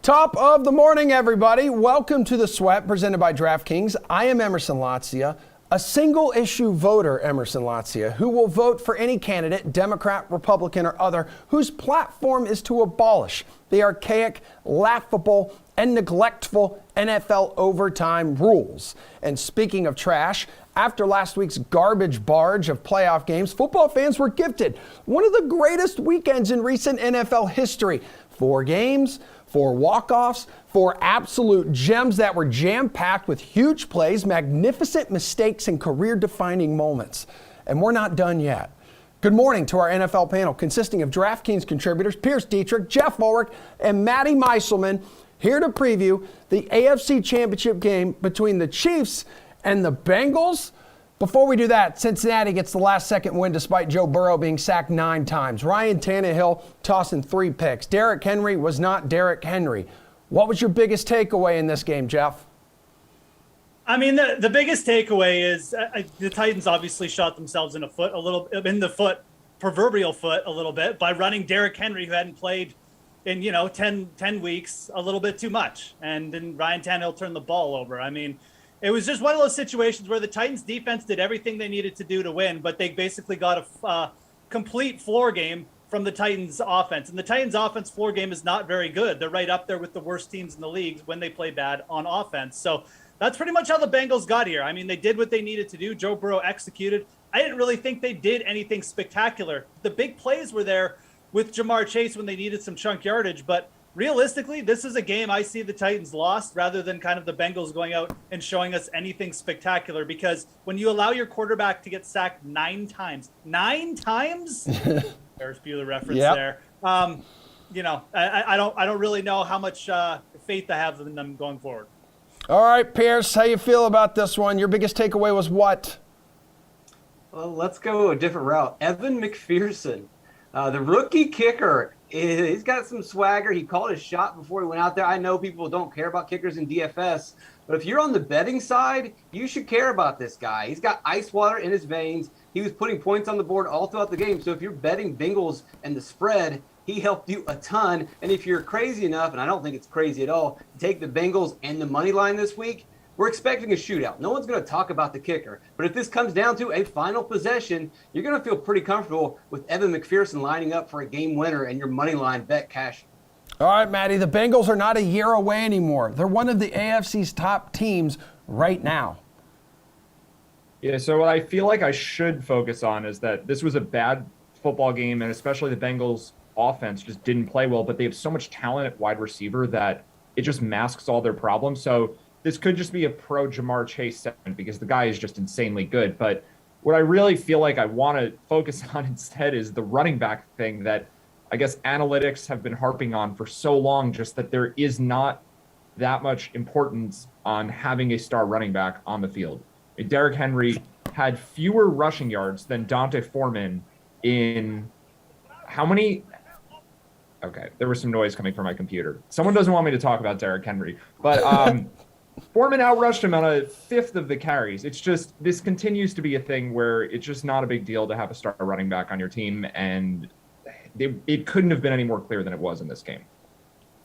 Top of the morning, everybody. Welcome to The Sweat, presented by DraftKings. I am Emerson Lotzia, a single-issue voter, Emerson Lotzia, who will vote for any candidate, Democrat, Republican, or other, whose platform is to abolish the archaic, laughable, and neglectful NFL overtime rules. And speaking of trash, after last week's garbage barge of playoff games, football fans were gifted one of the greatest weekends in recent NFL history. 4 games, 4 walk-offs, 4 absolute gems that were jam-packed with huge plays, magnificent mistakes, and career-defining moments. And we're not done yet. Good morning to our NFL panel, consisting of DraftKings contributors Pierce Dietrich, Jeff Ulrich, and Maddie Meiselman, here to preview the AFC Championship game between the Chiefs and the Bengals. Before we do that, Cincinnati gets the last-second win despite Joe Burrow being sacked 9 times. Ryan Tannehill tossing 3 picks. Derrick Henry was not Derrick Henry. What was your biggest takeaway in this game, Jeff? I mean, the biggest takeaway is the Titans obviously shot themselves in the proverbial foot a little bit by running Derrick Henry, who hadn't played in 10 weeks, a little bit too much, and then Ryan Tannehill turned the ball over. I mean, it was just one of those situations where the Titans defense did everything they needed to do to win, but they basically got a complete floor game from the Titans offense. And the Titans offense floor game is not very good. They're right up there with the worst teams in the league when they play bad on offense. So that's pretty much how the Bengals got here. I mean, they did what they needed to do. Joe Burrow executed. I didn't really think they did anything spectacular. The big plays were there with Jamar Chase when they needed some chunk yardage, but realistically, this is a game I see the Titans lost rather than kind of the Bengals going out and showing us anything spectacular, because when you allow your quarterback to get sacked 9 times, 9 times, there's Bueller reference there. I don't really know how much faith I have in them going forward. All right, Pierce, how you feel about this one? Your biggest takeaway was what? Well, let's go a different route. Evan McPherson, the rookie kicker. He's got some swagger. He called his shot before he went out there. I know people don't care about kickers in DFS, but if you're on the betting side, you should care about this guy. He's got ice water in his veins. He was putting points on the board all throughout the game. So if you're betting Bengals and the spread, he helped you a ton. And if you're crazy enough, and I don't think it's crazy at all, to take the Bengals and the money line this week, we're expecting a shootout. No one's going to talk about the kicker. But if this comes down to a final possession, you're going to feel pretty comfortable with Evan McPherson lining up for a game winner and your money line bet cash. All right, Maddie, the Bengals are not a year away anymore. They're one of the AFC's top teams right now. Yeah, so what I feel like I should focus on is that this was a bad football game, and especially the Bengals offense just didn't play well, but they have so much talent at wide receiver that it just masks all their problems. So this could just be a pro Jamar Chase segment because the guy is just insanely good. But what I really feel like I want to focus on instead is the running back thing that I guess analytics have been harping on for so long, just that there is not that much importance on having a star running back on the field. Derrick Henry had fewer rushing yards than Dante Foreman in how many? Okay, there was some noise coming from my computer. Someone doesn't want me to talk about Derrick Henry, but Foreman outrushed him on a 1/5 of the carries. It's just, this continues to be a thing where it's just not a big deal to have a star running back on your team, and it couldn't have been any more clear than it was in this game.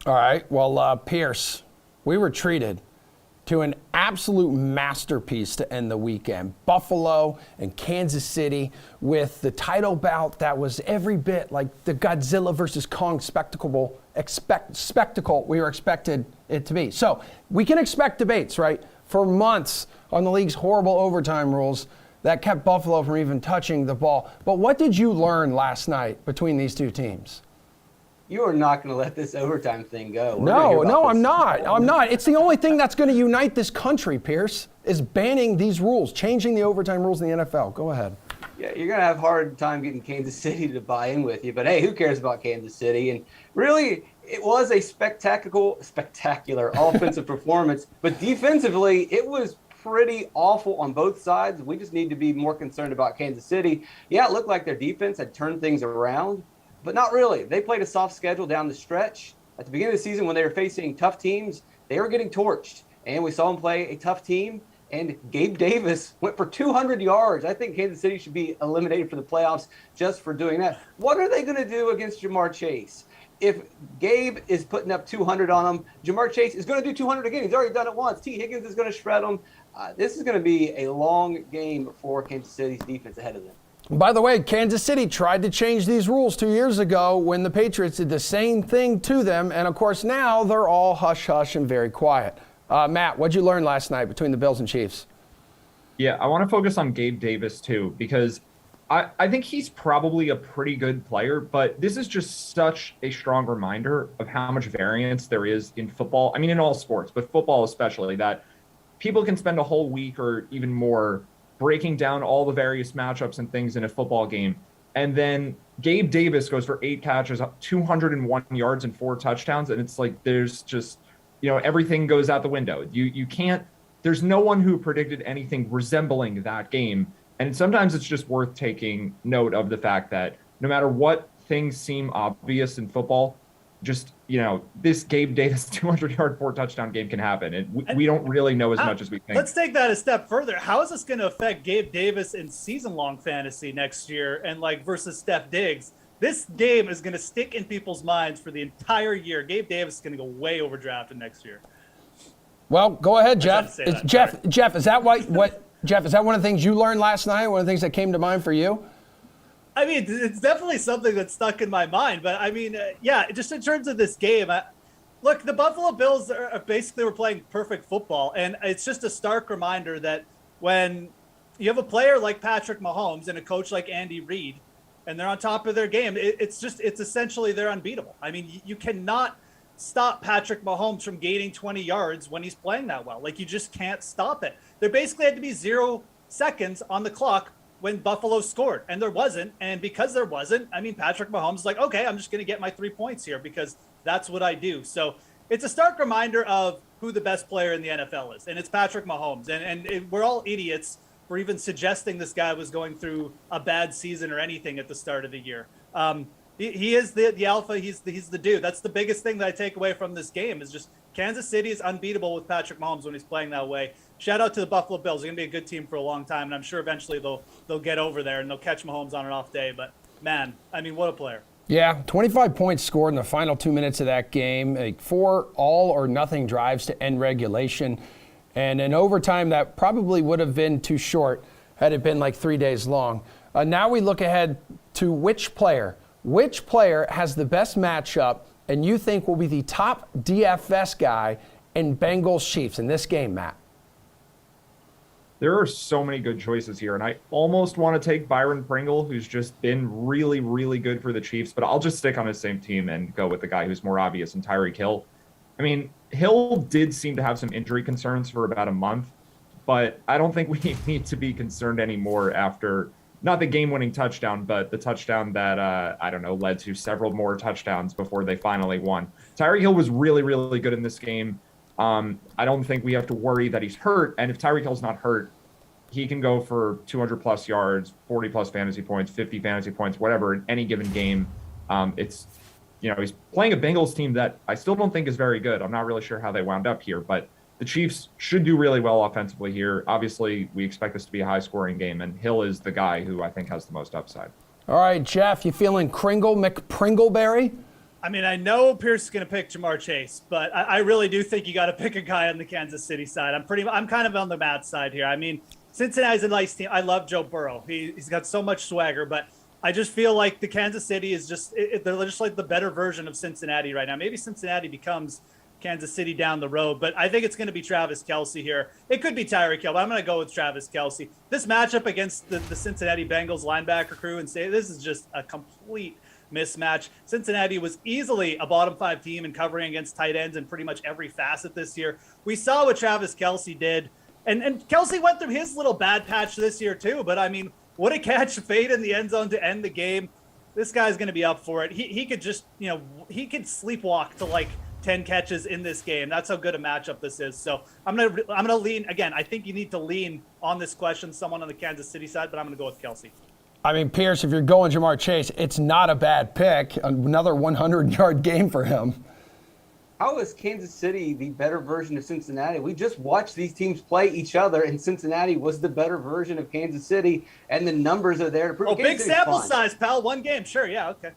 All right, well, Pierce, we were treated to an absolute masterpiece to end the weekend. Buffalo and Kansas City with the title bout that was every bit like the Godzilla versus Kong spectacle we were expected it to be. So we can expect debates, right, for months on the league's horrible overtime rules that kept Buffalo from even touching the ball. But what did you learn last night between these two teams? You are not going to let this overtime thing go. No, I'm not. I'm not. It's the only thing that's going to unite this country, Pierce, is banning these rules, changing the overtime rules in the NFL. Go ahead. Yeah, you're going to have a hard time getting Kansas City to buy in with you. But, hey, who cares about Kansas City? And really, it was a spectacular offensive performance. But defensively, it was pretty awful on both sides. We just need to be more concerned about Kansas City. Yeah, it looked like their defense had turned things around, but not really. They played a soft schedule down the stretch. At the beginning of the season, when they were facing tough teams, they were getting torched. And we saw them play a tough team, and Gabe Davis went for 200 yards. I think Kansas City should be eliminated for the playoffs just for doing that. What are they going to do against Jamar Chase? if Gabe is putting up 200 on him, Jamar Chase is going to do 200 again. He's already done it once. T. Higgins is going to shred him. This is going to be a long game for Kansas City's defense ahead of them. By the way, Kansas City tried to change these rules 2 years ago when the Patriots did the same thing to them. And, of course, now they're all hush-hush and very quiet. Matt, what'd you learn last night between the Bills and Chiefs? Yeah, I want to focus on Gabe Davis, too, because I think he's probably a pretty good player, but this is just such a strong reminder of how much variance there is in football. I mean, in all sports, but football especially, that people can spend a whole week or even more breaking down all the various matchups and things in a football game. And then Gabe Davis goes for 8 catches, 201 yards and 4 touchdowns. And it's like, there's just, everything goes out the window. You can't, there's no one who predicted anything resembling that game. And sometimes it's just worth taking note of the fact that no matter what things seem obvious in football, just, this Gabe Davis 200-yard 4-touchdown game can happen. And we don't really know as much as we think. Let's take that a step further. How is this going to affect Gabe Davis in season-long fantasy next year and versus Steph Diggs? This game is going to stick in people's minds for the entire year. Gabe Davis is going to go way overdrafted next year. Well, go ahead, Jeff. Jeff, is that Jeff, is that one of the things you learned last night? One of the things that came to mind for you? I mean, it's definitely something that's stuck in my mind. But, I mean, just in terms of this game, look, the Buffalo Bills were playing perfect football. And it's just a stark reminder that when you have a player like Patrick Mahomes and a coach like Andy Reid, and they're on top of their game, it's essentially they're unbeatable. I mean, you cannot stop Patrick Mahomes from gaining 20 yards when he's playing that well. You just can't stop it. There basically had to be 0 seconds on the clock when Buffalo scored, and there wasn't. And because there wasn't, I mean, Patrick Mahomes is like, okay, I'm just going to get my 3 points here because that's what I do. So it's a stark reminder of who the best player in the NFL is, and it's Patrick Mahomes. And we're all idiots for even suggesting this guy was going through a bad season or anything at the start of the year. He is the alpha. He's the dude. That's the biggest thing that I take away from this game is just Kansas City is unbeatable with Patrick Mahomes when he's playing that way. Shout out to the Buffalo Bills. They're going to be a good team for a long time, and I'm sure eventually they'll get over there and they'll catch Mahomes on an off day. But, man, I mean, what a player. Yeah, 25 points scored in the final 2 minutes of that game, 4 all-or-nothing drives to end regulation, and in overtime that probably would have been too short had it been 3 days long. Now we look ahead to which player has the best matchup and you think will be the top DFS guy in Bengals Chiefs in this game, Matt? There are so many good choices here, and I almost want to take Byron Pringle, who's just been really, really good for the Chiefs, but I'll just stick on his same team and go with the guy who's more obvious, and TYREEK Hill. I mean, Hill did seem to have some injury concerns for about a month, but I don't think we need to be concerned anymore after not the game-winning touchdown, but the touchdown that, led to several more touchdowns before they finally won. TYREEK Hill was really, really good in this game. I don't think we have to worry that he's hurt. And if TYREEK Hill's not hurt, he can go for 200-plus yards, 40-plus fantasy points, 50 fantasy points, whatever, in any given game. He's playing a Bengals team that I still don't think is very good. I'm not really sure how they wound up here, but the Chiefs should do really well offensively here. Obviously, we expect this to be a high-scoring game, and Hill is the guy who I think has the most upside. All right, Jeff, you feeling McPringleberry? I mean, I know Pierce is going to pick Jamar Chase, but I really do think you got to pick a guy on the Kansas City side. I'm kind of on the Matt side here. I mean, Cincinnati's a nice team. I love Joe Burrow. He's got so much swagger, but I just feel like the Kansas City is they're just like the better version of Cincinnati right now. Maybe Cincinnati becomes Kansas City down the road, but I think it's going to be Travis KELCE here. It could be TYREEK Hill, but I'm going to go with Travis KELCE. This matchup against the Cincinnati Bengals linebacker crew and say this is just a complete mismatch. Cincinnati was easily a bottom 5 team in covering against tight ends in pretty much every facet this year. We saw what Travis KELCE did, and KELCE went through his little bad patch this year too, but I mean, what a catch, fade in the end zone to end the game. This guy's going to be up for it. He could just, he could sleepwalk to 10 catches in this game. That's how good a matchup this is. So I'm gonna lean again. I think you need to lean on this question, someone on the Kansas City side, but I'm gonna go with KELCE. I mean, Pierce, if you're going Jamar Chase, it's not a bad pick. Another 100-yard game for him. How is Kansas City the better version of Cincinnati? We just watched these teams play each other, and Cincinnati was the better version of Kansas City, and the numbers are there to prove. Big sample size, pal. One game, sure, yeah, okay.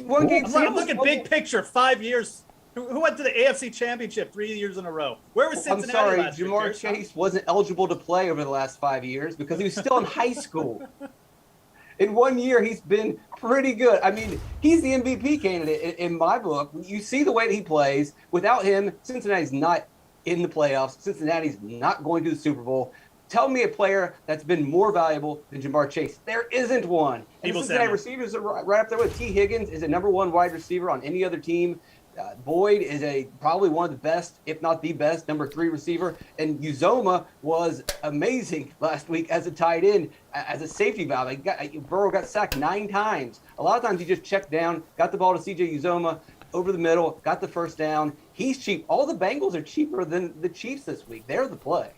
One game. I'm looking big picture, 5 years. Who went to the AFC Championship 3 years in a row? Where was Cincinnati I'm sorry, last year? Jamar Chase wasn't eligible to play over the last 5 years because he was still in high school. In 1 year, he's been pretty good. I mean, he's the MVP candidate in my book. You see the way that he plays. Without him, Cincinnati's not in the playoffs. Cincinnati's not going to the Super Bowl. Tell me a player that's been more valuable than Jamar Chase. There isn't one. And the Cincinnati receivers are right up there with T. Higgins is a number one wide receiver on any other team. Boyd is probably one of the best, if not the best, number 3 receiver. And Uzoma was amazing last week as a tight end, as a safety valve. Burrow got sacked 9 times. A lot of times he just checked down, got the ball to C.J. Uzoma over the middle, got the first down. He's cheap. All the Bengals are cheaper than the Chiefs this week. They're the play.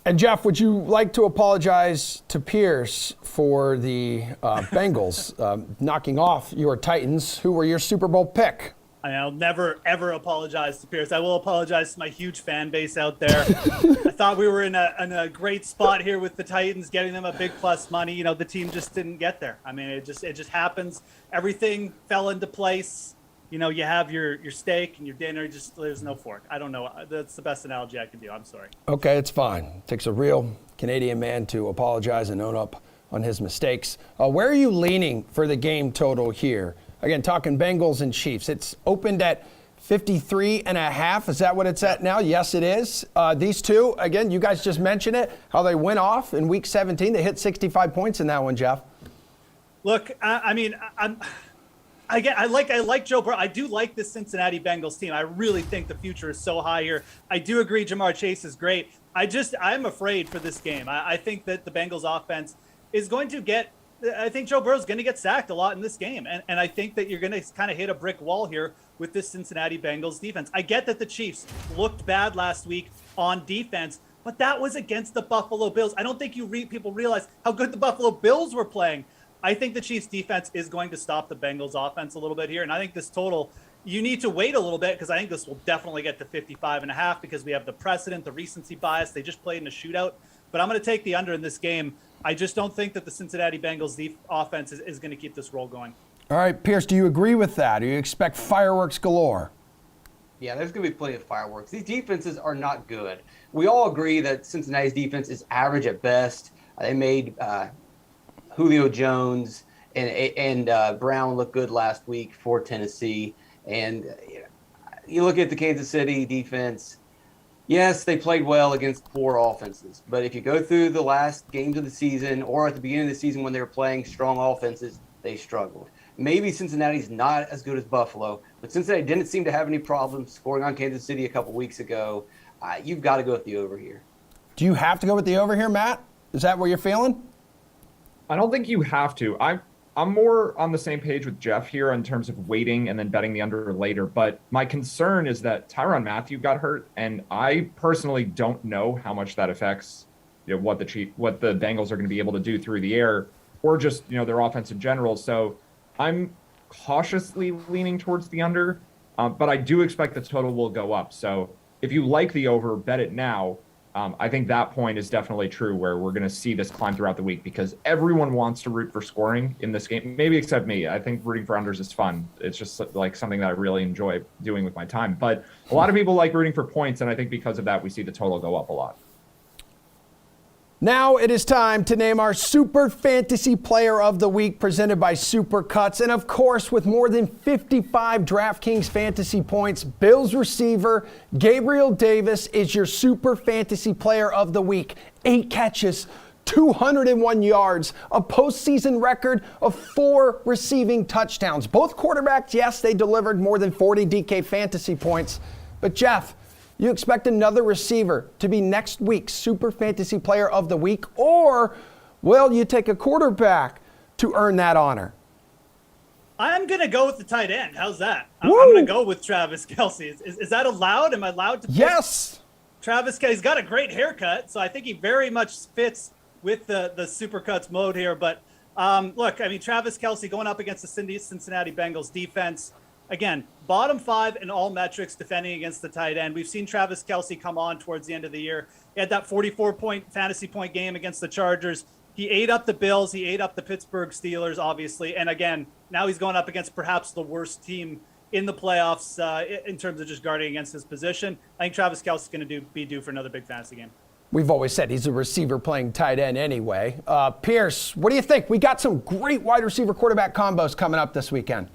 And Jeff, would you like to apologize to Pierce for the Bengals knocking off your Titans, who were your Super Bowl pick? I'll never, ever apologize to Pierce. I will apologize to my huge fan base out there. I thought we were in a great spot here with the Titans, getting them a big plus money. You know, the team just didn't get there. I mean, it just happens. Everything fell into place. You know, you have your steak and your dinner, just there's no fork. I don't know. That's the best analogy I can do. I'm sorry. Okay, it's fine. It takes a real Canadian man to apologize and own up on his mistakes. Where are you leaning for the game total here? Again, talking Bengals and Chiefs. It's opened at 53.5. Is that what it's at now? Yes, it is. These two, again, you guys just mentioned it, how they went off in Week 17. They hit 65 points in that one, Jeff. Look, I like Joe Burrow. I do like this Cincinnati Bengals team. I really think the future is so high here. I do agree Jamar Chase is great. I'm afraid for this game. I think that the Bengals offense is going to I think Joe Burrow's going to get sacked a lot in this game. And I think that you're going to kind of hit a brick wall here with this Cincinnati Bengals defense. I get that the Chiefs looked bad last week on defense, but that was against the Buffalo Bills. I don't think people realize how good the Buffalo Bills were playing. I think the Chiefs defense is going to stop the Bengals offense a little bit here. And I think this total, you need to wait a little bit because I think this will definitely get to 55.5 because we have the precedent, the recency bias. They just played in a shootout. But I'm going to take the under in this game. I just don't think that the Cincinnati Bengals offense is going to keep this roll going. All right, Pierce, do you agree with that? Do you expect fireworks galore? Yeah, there's going to be plenty of fireworks. These defenses are not good. We all agree that Cincinnati's defense is average at best. They made Julio Jones and Brown look good last week for Tennessee. And you look at the Kansas City defense. Yes, they played well against poor offenses. But if you go through the last games of the season or at the beginning of the season when they were playing strong offenses, they struggled. Maybe Cincinnati's not as good as Buffalo, but Cincinnati didn't seem to have any problems scoring on Kansas City a couple weeks ago. You've got to go with the over here. Do you have to go with the over here, Matt? Is that what you're feeling? I don't think you have to. I'm more on the same page with Jeff here in terms of waiting and then betting the under later. But my concern is that Tyrann Mathieu got hurt, and I personally don't know how much that affects what the Bengals are going to be able to do through the air or just their offense in general. So I'm cautiously leaning towards the under, but I do expect the total will go up. So if you like the over, bet it now. I think that point is definitely true where we're going to see this climb throughout the week because everyone wants to root for scoring in this game, maybe except me. I think rooting for unders is fun. It's just like something that I really enjoy doing with my time. But a lot of people like rooting for points, and I think because of that, we see the total go up a lot. Now it is time to name our Super Fantasy Player of the Week presented by Supercuts. And of course, with more than 55 DraftKings fantasy points, Bills receiver Gabriel Davis is your Super Fantasy Player of the Week. 8 catches, 201 yards, a postseason record of 4 receiving touchdowns. Both quarterbacks, yes, they delivered more than 40 DK fantasy points. But Jeff, you expect another receiver to be next week's Super Fantasy Player of the Week, or will you take a quarterback to earn that honor? I'm going to go with the tight end. How's that? I'm going to go with Travis KELCE. Is that allowed? Am I allowed to pick Yes. Travis KELCE? He's got a great haircut, so I think he very much fits with the Supercuts mode here. But look, I mean, Travis KELCE going up against the Cincinnati Bengals defense. Again, bottom 5 in all metrics defending against the tight end. We've seen Travis KELCE come on towards the end of the year. He had that 44-point fantasy point game against the Chargers. He ate up the Bills. He ate up the Pittsburgh Steelers, obviously. And again, Now he's going up against perhaps the worst team in the playoffs in terms of just guarding against his position. I think Travis KELCE is going to be due for another big fantasy game. We've always said he's a receiver playing tight end anyway. Pierce, what do you think? We got some great wide receiver quarterback combos coming up this weekend.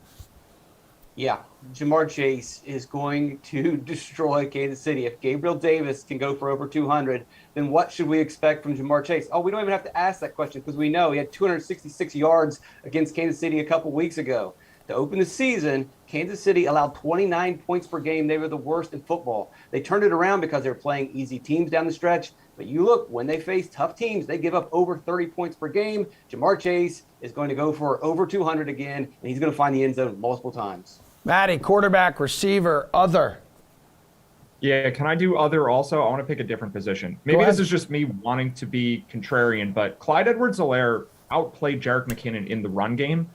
Yeah, Jamar Chase is going to destroy Kansas City. If Gabriel Davis can go for over 200, then what should we expect from Jamar Chase? Oh, we don't even have to ask that question because we know he had 266 yards against Kansas City a couple weeks ago. To open the season, Kansas City allowed 29 points per game. They were the worst in football. They turned it around because they were playing easy teams down the stretch. But you look, when they face tough teams, they give up over 30 points per game. Jamar Chase is going to go for over 200 again, and he's going to find the end zone multiple times. Matty, quarterback, receiver, other. Yeah, can I do other also? I want to pick a different position. Maybe this is just me wanting to be contrarian, but Clyde Edwards-Helaire outplayed Jerick McKinnon in the run game.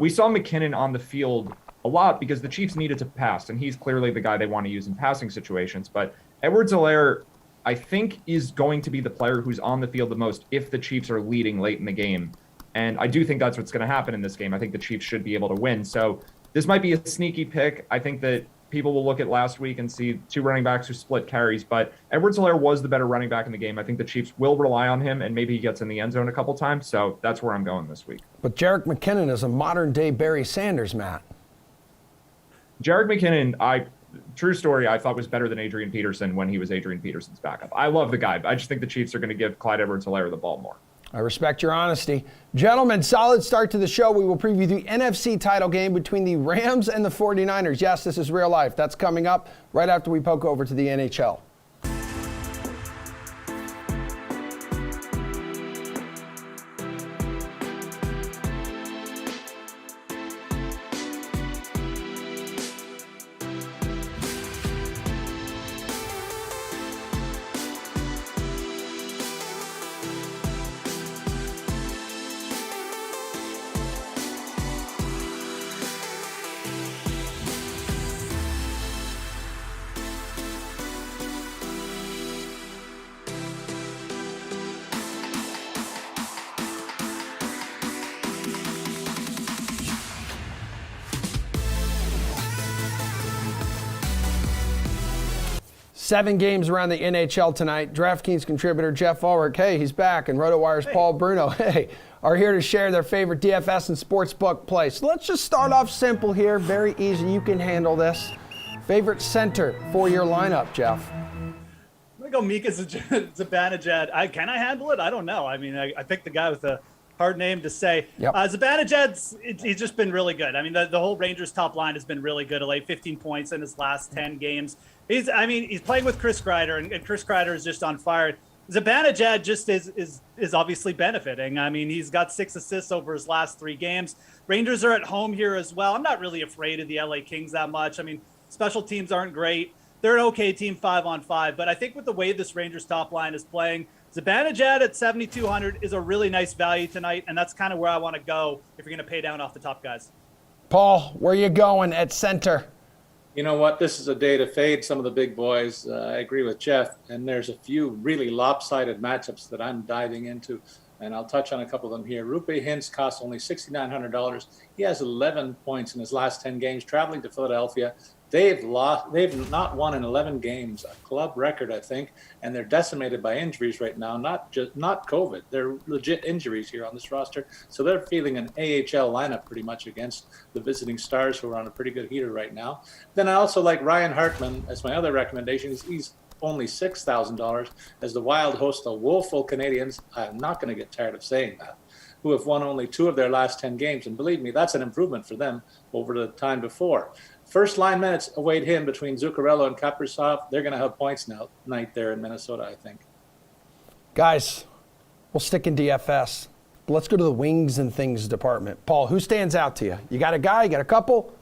We saw McKinnon on the field a lot because the Chiefs needed to pass, and he's clearly the guy they want to use in passing situations. But Edwards-Helaire, I think, is going to be the player who's on the field the most if the Chiefs are leading late in the game. And I do think that's what's going to happen in this game. I think the Chiefs should be able to win. So this might be a sneaky pick. I think that people will look at last week and see two running backs who split carries, but Edwards-Helaire was the better running back in the game. I think the Chiefs will rely on him, and maybe he gets in the end zone a couple times. So that's where I'm going this week. But Jerick McKinnon is a modern-day Barry Sanders, Matt. Jerick McKinnon, true story, I thought was better than Adrian Peterson when he was Adrian Peterson's backup. I love the guy, but I just think the Chiefs are going to give Clyde Edwards-Helaire the ball more. I respect your honesty. Gentlemen, solid start to the show. We will preview the NFC title game between the Rams and the 49ers. Yes, this is real life. That's coming up right after we poke over to the NHL. Seven games around the NHL tonight. DraftKings contributor Jeff Ulrich, hey, he's back, and RotoWire's Paul Bruno, hey, are here to share their favorite DFS and sportsbook play. So let's just start off simple here, very easy. You can handle this. Favorite center for your lineup, Jeff? I'm going to go Mika Zibanejad. Can I handle it? I don't know. I mean, I picked the guy with a hard name to say. Yep. Zibanejad's, he's just been really good. I mean, the whole Rangers top line has been really good. Like 15 points in his last 10 games. He's playing with Chris Kreider, and Chris Kreider is just on fire. Zibanejad just is obviously benefiting. I mean, he's got 6 assists over his last 3 games. Rangers are at home here as well. I'm not really afraid of the LA Kings that much. I mean, special teams aren't great. They're an okay team 5-on-5, but I think with the way this Rangers top line is playing, Zibanejad at 7,200 is a really nice value tonight, and that's kind of where I want to go if you're going to pay down off the top guys. Paul, where you going at center? You know what? This is a day to fade some of the big boys. I agree with Jeff, and there's a few really lopsided matchups that I'm diving into, and I'll touch on a couple of them here. Rupe Hintz costs only $6,900. He has 11 points in his last 10 games, traveling to Philadelphia. They've not won in 11 games, a club record, I think, and they're decimated by injuries right now. Not COVID, they're legit injuries here on this roster. So they're feeling an AHL lineup pretty much against the visiting Stars, who are on a pretty good heater right now. Then I also like Ryan Hartman as my other recommendation. He's only $6,000 as the Wild host the woeful Canadians. I'm not going to get tired of saying that, who have won only 2 of their last 10 games. And believe me, that's an improvement for them over the time before. First line minutes await him between Zuccarello and Kaprizov. They're going to have points now night there in Minnesota, I think. Guys, we'll stick in DFS. Let's go to the wings and things department. Paul, who stands out to you? You got a guy? You got a couple?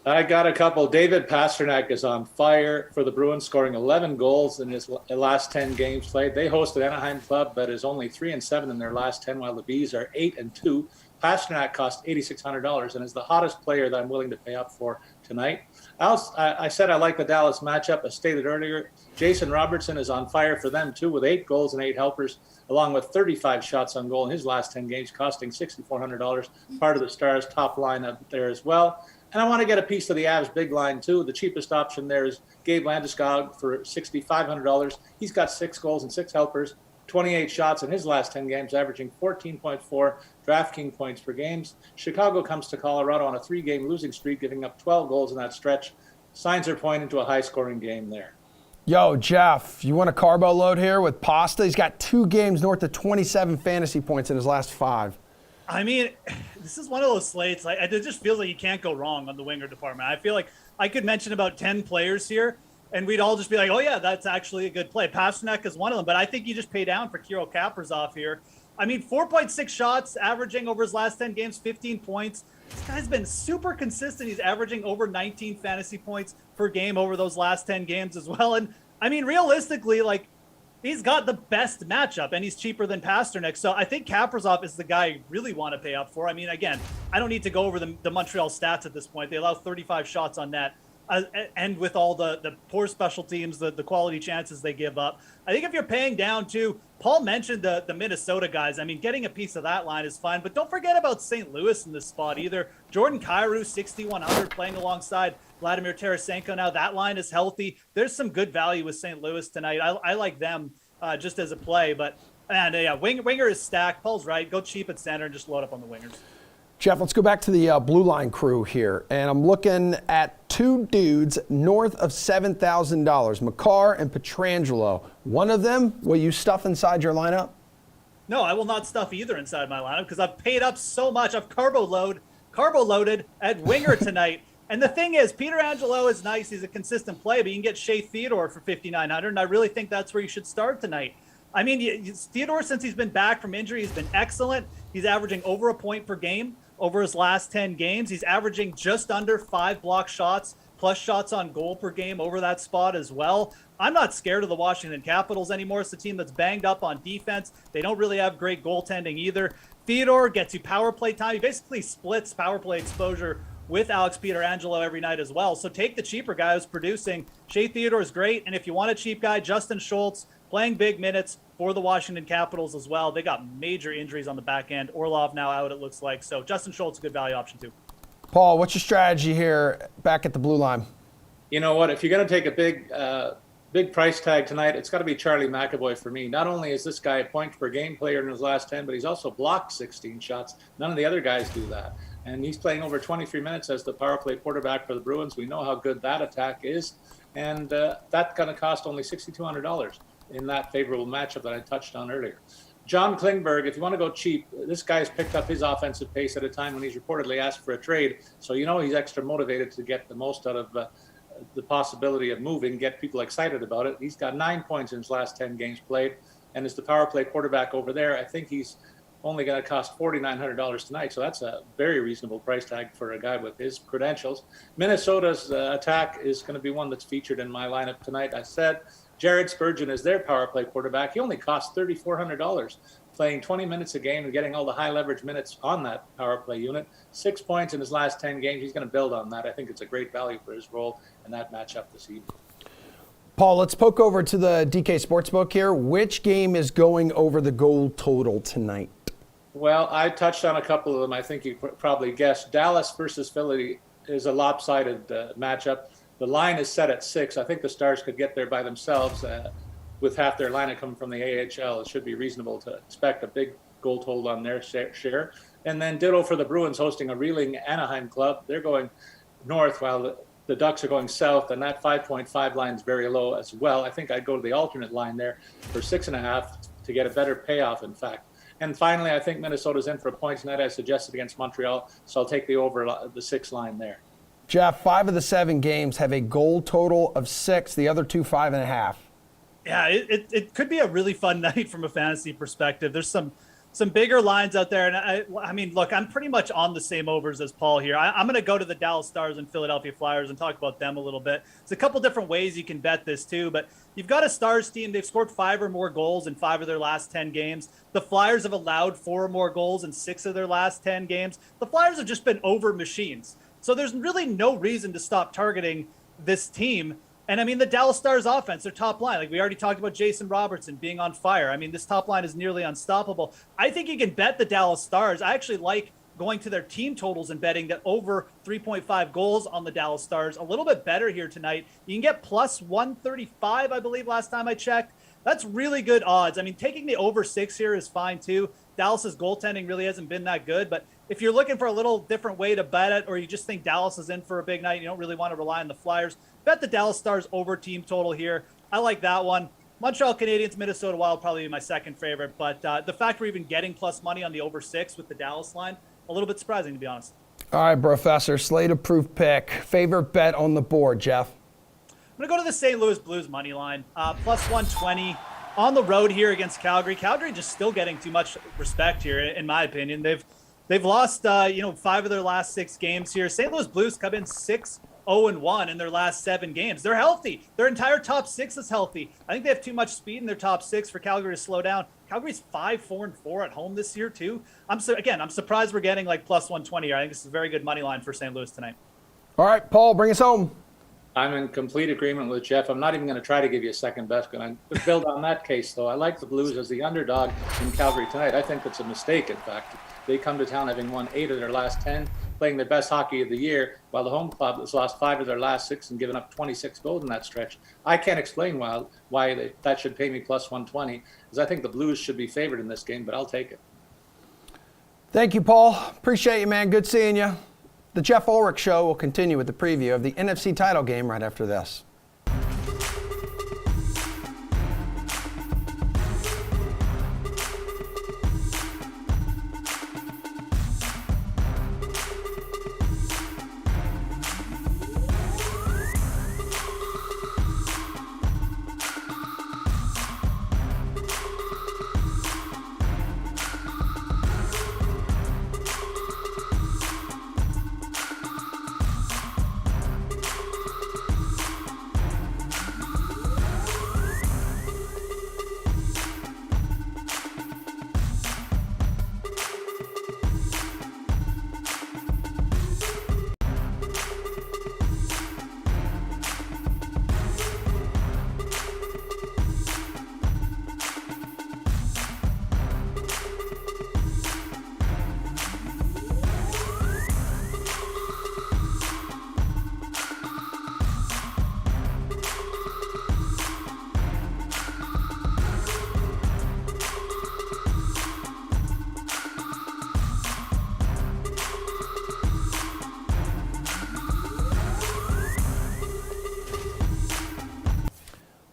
I got a couple. David Pastrnak is on fire for the Bruins, scoring 11 goals in his last 10 games played. They hosted Anaheim Club that is only 3-7 in their last 10, while the Bees are 8-2. Pastrnak cost $8,600 and is the hottest player that I'm willing to pay up for tonight. I said I like the Dallas matchup. As stated earlier, Jason Robertson is on fire for them too, with 8 goals and 8 helpers, along with 35 shots on goal in his last 10 games, costing $6,400. Part of the Stars' top line up there as well. And I want to get a piece of the Avs big line too. The cheapest option there is Gabe Landeskog for $6,500. He's got 6 goals and 6 helpers, 28 shots in his last 10 games, averaging 14.4 DraftKings points per game. Chicago comes to Colorado on a 3-game losing streak, giving up 12 goals in that stretch. Signs are pointing to a high-scoring game there. Yo, Jeff, you want a carbo load here with Pasta? He's got 2 games north of 27 fantasy points in his last 5. I mean, this is one of those slates. It just feels like you can't go wrong on the winger department. I feel like I could mention about 10 players here, and we'd all just be like, oh, yeah, that's actually a good play. Pasternak is one of them, but I think you just pay down for Kirill Kaprizov here. I mean, 4.6 shots, averaging over his last 10 games, 15 points. This guy's been super consistent. He's averaging over 19 fantasy points per game over those last 10 games as well. And, I mean, realistically, he's got the best matchup, and he's cheaper than Pasternak. So I think Kaprizov is the guy you really want to pay up for. I mean, again, I don't need to go over the Montreal stats at this point. They allow 35 shots on net. And with all the poor special teams, the quality chances they give up. I think if you're paying down too, Paul mentioned the Minnesota guys. I mean, getting a piece of that line is fine, but don't forget about St. Louis in this spot either. Jordan Kyrou, 6,100, playing alongside Vladimir Tarasenko now. That line is healthy. There's some good value with St. Louis tonight. I like them just as a play, but winger is stacked. Paul's right. Go cheap at center and just load up on the wingers. Jeff, let's go back to the blue line crew here, and I'm looking at 2 dudes north of $7,000, Makar and Pietrangelo. One of them, will you stuff inside your lineup? No, I will not stuff either inside my lineup because I've paid up so much. I've carbo loaded at winger tonight. And the thing is, Pietrangelo is nice. He's a consistent play, but you can get Shea Theodore for $5,900, and I really think that's where you should start tonight. I mean, Theodore, since he's been back from injury, has been excellent. He's averaging over a point per game over his last 10 games. He's averaging just under 5 block shots plus shots on goal per game over that spot as well. I'm not scared of the Washington Capitals anymore. It's a team that's banged up on defense. They don't really have great goaltending either. Theodore gets you power play time. He basically splits power play exposure with Alex Pietrangelo every night as well. So take the cheaper guy who's producing. Shea Theodore is great. And if you want a cheap guy, Justin Schultz, playing big minutes for the Washington Capitals as well. They got major injuries on the back end. Orlov now out, it looks like. So Justin Schultz, a good value option too. Paul, what's your strategy here back at the blue line? You know what? If you're going to take a big price tag tonight, it's got to be Charlie McAvoy for me. Not only is this guy a point per game player in his last 10, but he's also blocked 16 shots. None of the other guys do that. And he's playing over 23 minutes as the power play quarterback for the Bruins. We know how good that attack is. And that's going to cost only $6,200 in that favorable matchup that I touched on earlier. John Klingberg, if you want to go cheap, this guy's picked up his offensive pace at a time when he's reportedly asked for a trade. So you know he's extra motivated to get the most out of the possibility of moving, get people excited about it. He's got 9 points in his last 10 games played, and is the power play quarterback over there. I think he's only going to cost $4,900 tonight, so that's a very reasonable price tag for a guy with his credentials. Minnesota's attack is going to be one that's featured in my lineup tonight. I said Jared Spurgeon is their power play quarterback. He only costs $3,400, playing 20 minutes a game and getting all the high leverage minutes on that power play unit. 6 points in his last 10 games. He's going to build on that. I think it's a great value for his role in that matchup this evening. Paul, let's poke over to the DK Sportsbook here. Which game is going over the goal total tonight? Well, I touched on a couple of them. I think you probably guessed. Dallas versus Philly is a lopsided matchup. The line is set at 6. I think the Stars could get there by themselves with half their lineup coming from the AHL. It should be reasonable to expect a big goal total on their share. And then ditto for the Bruins hosting a reeling Anaheim club. They're going north while the Ducks are going south, and that 5.5 line is very low as well. I think I'd go to the alternate line there for 6.5 to get a better payoff, in fact. And finally, I think Minnesota's in for a point tonight, as suggested against Montreal, so I'll take the over the 6 line there. Jeff, 5 of the 7 games have a goal total of 6, the other 2, 5.5. Yeah, it could be a really fun night from a fantasy perspective. There's some bigger lines out there. And I mean, look, I'm pretty much on the same overs as Paul here. I'm going to go to the Dallas Stars and Philadelphia Flyers and talk about them a little bit. There's a couple different ways you can bet this too, but you've got a Stars team. They've scored 5 or more goals in 5 of their last 10 games. The Flyers have allowed 4 or more goals in 6 of their last 10 games. The Flyers have just been over machines. So there's really no reason to stop targeting this team. And I mean, the Dallas Stars offense, their top line, like we already talked about Jason Robertson being on fire. I mean, this top line is nearly unstoppable. I think you can bet the Dallas Stars. I actually like going to their team totals and betting that over 3.5 goals on the Dallas Stars. A little bit better here tonight. You can get plus 135, I believe, last time I checked. That's really good odds. I mean, taking the over 6 here is fine too. Dallas's goaltending really hasn't been that good, but if you're looking for a little different way to bet it, or you just think Dallas is in for a big night, you don't really want to rely on the Flyers, bet the Dallas Stars over team total here. I like that one. Montreal Canadiens, Minnesota Wild probably my second favorite, but the fact we're even getting plus money on the over 6 with the Dallas line, a little bit surprising, to be honest. All right, Professor, slate-approved pick. Favorite bet on the board, Jeff? I'm going to go to the St. Louis Blues money line, plus 120 on the road here against Calgary. Calgary just still getting too much respect here, in my opinion. They've lost 5 of their last 6 games here. St. Louis Blues come in 6-0-1 in their last 7 games. They're healthy. Their entire top 6 is healthy. I think they have too much speed in their top 6 for Calgary to slow down. Calgary's 5-4-4 at home this year too. I'm surprised we're getting like plus 120 here. I think this is a very good money line for St. Louis tonight. All right, Paul, bring us home. I'm in complete agreement with Jeff. I'm not even going to try to give you a second bet. Going to build on that case, though. I like the Blues as the underdog in Calgary tonight. I think that's a mistake, in fact. They come to town having won 8 of their last 10, playing their best hockey of the year, while the home club has lost 5 of their last 6 and given up 26 goals in that stretch. I can't explain why that should pay me plus 120, because I think the Blues should be favored in this game, but I'll take it. Thank you, Paul. Appreciate you, man. Good seeing you. The Jeff Ulrich Show will continue with the preview of the NFC title game right after this.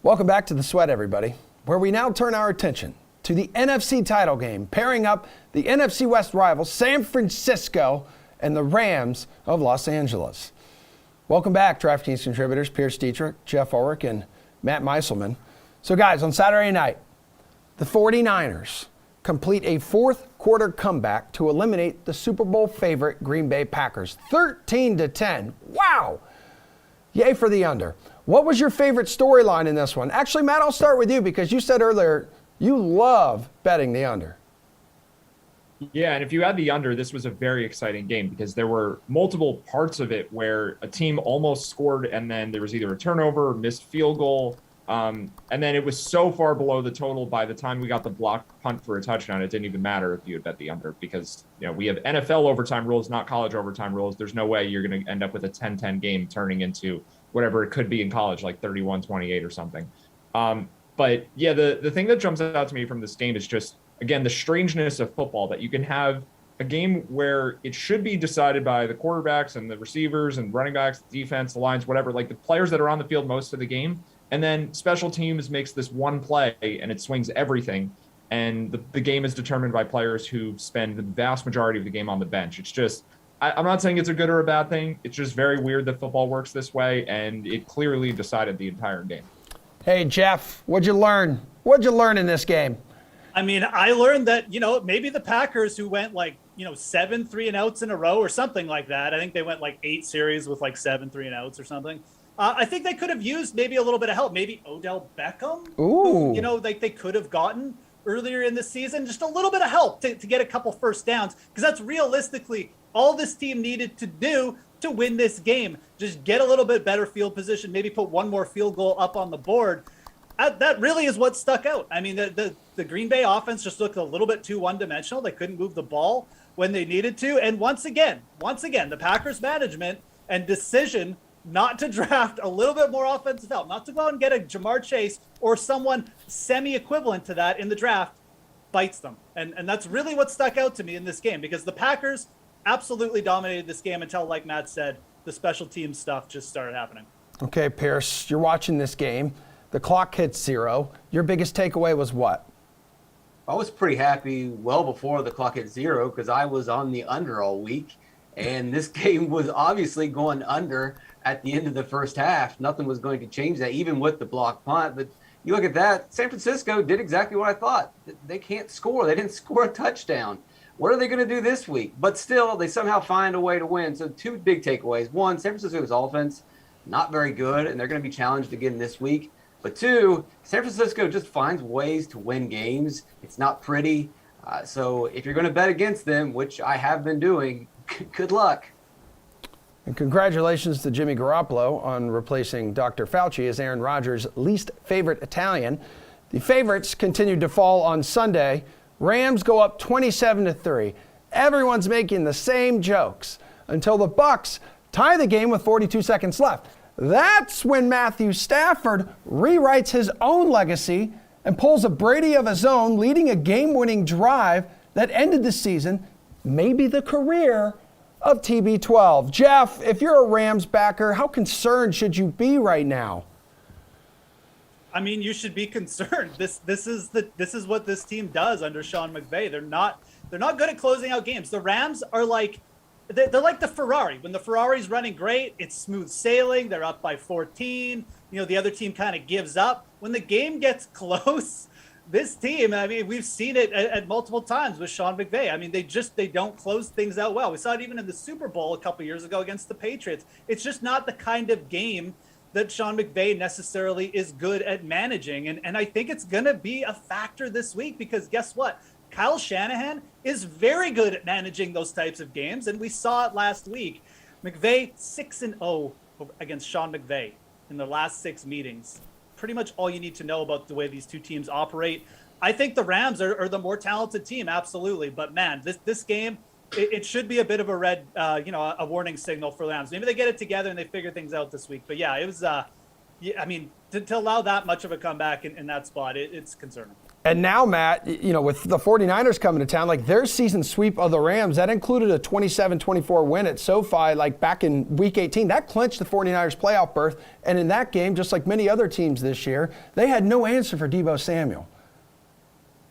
Welcome back to The Sweat, everybody, where we now turn our attention to the NFC title game, pairing up the NFC West rivals San Francisco and the Rams of Los Angeles. Welcome back, DraftKings contributors Pierce Dietrich, Jeff Ulrich, and Matt Meiselman. So, guys, on Saturday night, the 49ers complete a fourth-quarter comeback to eliminate the Super Bowl favorite Green Bay Packers, 13-10. Wow! Yay for the under. What was your favorite storyline in this one? Actually, Matt, I'll start with you because you said earlier you love betting the under. Yeah, and if you add the under, this was a very exciting game because there were multiple parts of it where a team almost scored and then there was either a turnover or missed field goal. And then it was so far below the total by the time we got the block punt for a touchdown, it didn't even matter if you had bet the under because we have NFL overtime rules, not college overtime rules. There's no way you're going to end up with a 10-10 game turning into whatever it could be in college, like 31-28 or something. But yeah, the thing that jumps out to me from this game is just, again, the strangeness of football, that you can have a game where it should be decided by the quarterbacks and the receivers and running backs, defense, the lines, whatever, like the players that are on the field most of the game. And then special teams makes this one play and it swings everything. And the game is determined by players who spend the vast majority of the game on the bench. It's just, I'm not saying it's a good or a bad thing. It's just very weird that football works this way, and it clearly decided the entire game. Hey, Jeff, what'd you learn? What'd you learn in this game? I mean, I learned that, maybe the Packers who went 7 3-and-outs in a row or something like that. I think they went 8 series with 7 3-and-outs or something. I think they could have used maybe a little bit of help. Maybe Odell Beckham, Ooh. who, they could have gotten earlier in the season. Just a little bit of help to get a couple first downs, because that's realistically all this team needed to do to win this game. Just get a little bit better field position, maybe put one more field goal up on the board. That really is what stuck out. I mean, the Green Bay offense just looked a little bit too one-dimensional. They couldn't move the ball when they needed to. And once again, the Packers management and decision not to draft a little bit more offensive help, not to go out and get a Jamar Chase or someone semi-equivalent to that in the draft, bites them. And that's really what stuck out to me in this game, because the Packers absolutely dominated this game until, like Matt said, the special team stuff just started happening. Okay, Pierce, you're watching this game. The clock hits 0. Your biggest takeaway was what? I was pretty happy well before the clock hit 0 because I was on the under all week. And this game was obviously going under at the end of the first half. Nothing was going to change that, even with the block punt. But you look at that, San Francisco did exactly what I thought. They can't score. They didn't score a touchdown. What are they going to do this week? But still, they somehow find a way to win. So 2 big takeaways. 1, San Francisco's offense, not very good, and they're going to be challenged again this week. But 2, San Francisco just finds ways to win games. It's not pretty. So if you're going to bet against them, which I have been doing, good luck. And congratulations to Jimmy Garoppolo on replacing Dr. Fauci as Aaron Rodgers' least favorite Italian. The favorites continued to fall on Sunday. Rams go up 27-3. Everyone's making the same jokes until the Bucs tie the game with 42 seconds left. That's when Matthew Stafford rewrites his own legacy and pulls a Brady of his own, leading a game-winning drive that ended the season, maybe the career of TB12. Jeff, if you're a Rams backer, how concerned should you be right now? I mean, you should be concerned. This is what this team does under Sean McVay. They're not good at closing out games. The Rams are like they're like the Ferrari. When the Ferrari's running great, it's smooth sailing. They're up by 14. The other team kind of gives up. When the game gets close, this team, I mean, we've seen it at multiple times with Sean McVay. I mean, they don't close things out well. We saw it even in the Super Bowl a couple years ago against the Patriots. It's just not the kind of game that Sean McVay necessarily is good at managing. And I think it's going to be a factor this week because guess what? Kyle Shanahan is very good at managing those types of games. And we saw it last week. McVay 6-0 against Sean McVay in the last 6 meetings. Pretty much all you need to know about the way these two teams operate. I think the Rams are the more talented team, absolutely. But man, this game, it should be a bit of a red, a warning signal for the Rams. Maybe they get it together and they figure things out this week. But yeah, it was, I mean, to allow that much of a comeback in that spot, it's concerning. And now, Matt, with the 49ers coming to town, like their season sweep of the Rams, that included a 27-24 win at SoFi, like back in Week 18. That clinched the 49ers playoff berth. And in that game, just like many other teams this year, they had no answer for Deebo Samuel.